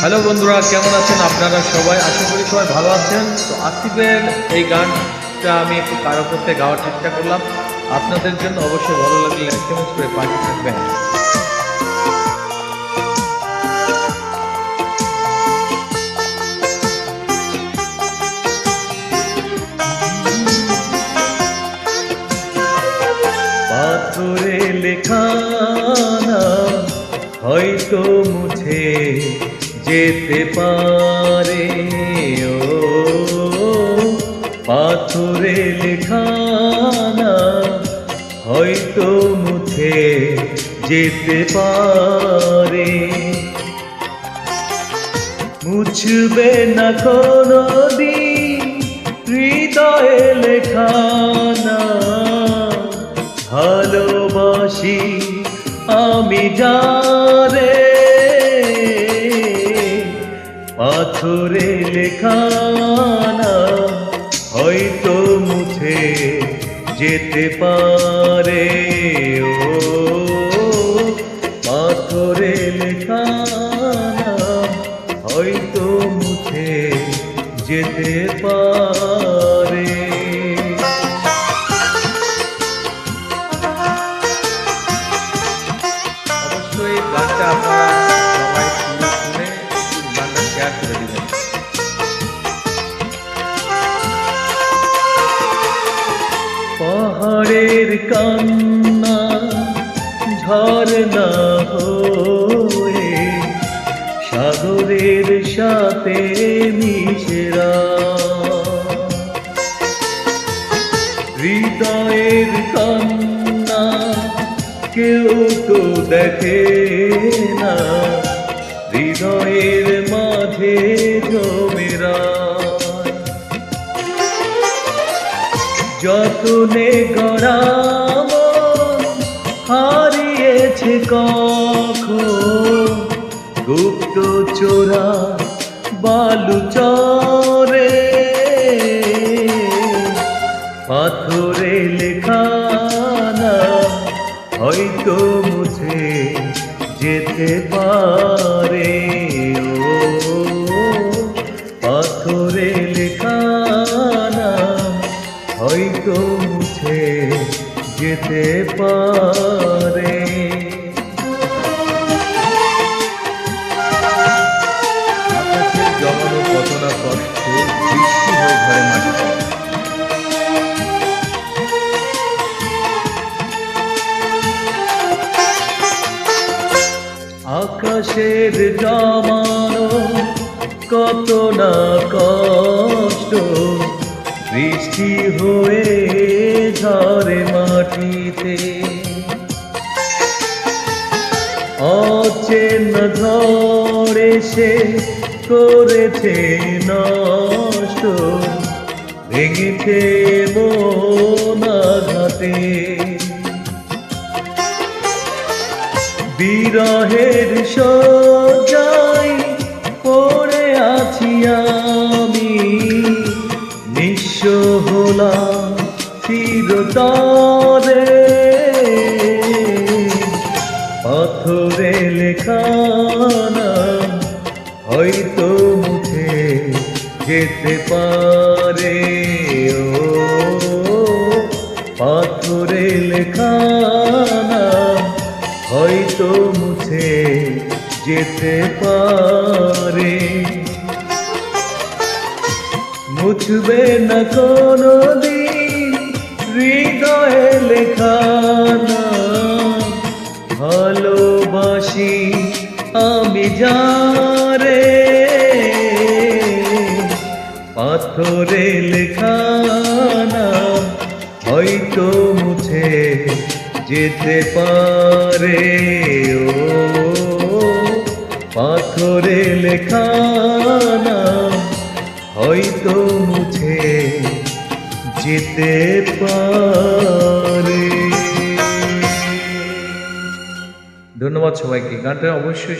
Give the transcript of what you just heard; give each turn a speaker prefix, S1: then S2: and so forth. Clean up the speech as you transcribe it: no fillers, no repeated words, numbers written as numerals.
S1: Hello বন্ধুরা, কেমন আছেন আপনারা সবাই? আশা করি সবাই ভালো আছেন। তো আসিফের এই গানটা আমি একটু কারো করতে গাওয়ার চেষ্টা করলাম। আপনাদের জন্য অবশ্যই ভালো লাগলে লাইক কমেন্ট করে পাশে থাকবেন। পাথরে লেখা নাম হয়তো মুছে যেতে পারে, ও পাথরে লেখা নাম হয়তো মুছে যেতে পারে, মুছবে না কোনো দিন হৃদয়ে লেখা নাম। ভালোবাসি আমি যারে, পাথরে লেখা নাম হয়তো মুছে যেতে পারে, ও পাথরে লেখা নাম হয়তো মুছে যেতে পারে। অবশ্যই গানটা আপনারা সবাই শুনে গানটা শেয়ার করে দিবেন। পাহাড়ের কান্না ঝরনা হয়ে সাগরের সাথে মিশেরা, হৃদয়ের কান্না কেউ তো দেখে না, হৃদয়ের মাঝে জমেরা, যতনে গড়া মন হারিয়েছে কখন গুপ্ত চোরা বালু চরে, পাথরে লেখা নাম হয়তো মুছে যেতে পারে, ও পাথরে লেখা নাম হয়তো মুছে যেতে পারে। আকাশের জমানো কত না কষ্ট বৃষ্টি হয়ে ঘরে মাটিতে, আকাশের জমানো কত না কষ্ট বৃষ্টি হয়ে ঝরে মাটিতে, অচেনা ঝড়ে সে করেছে নষ্ট, ভেঙেছে মন আঘাতে, বিরহের শয্যায় পড়ে আছি আমি, নিঃস্ব হলাম চিরতরে, পাথরে লেখা নাম হয়তো মুছে যেতে পারে, ও পাথরে লেখা নাম হয়তো মুছে যেতে পারে, মুছবে না কোনো দিন হৃদয়ে লেখা নাম। ভালোবাসি আমি যারে, পাথরে লেখা নাম হয়তো মুছে যেতে পারে, ও পাথরে লেখা নাম হয়তো মুছে যেতে পারে। ধন্যবাদ সবাইকে। গানটা অবশ্যই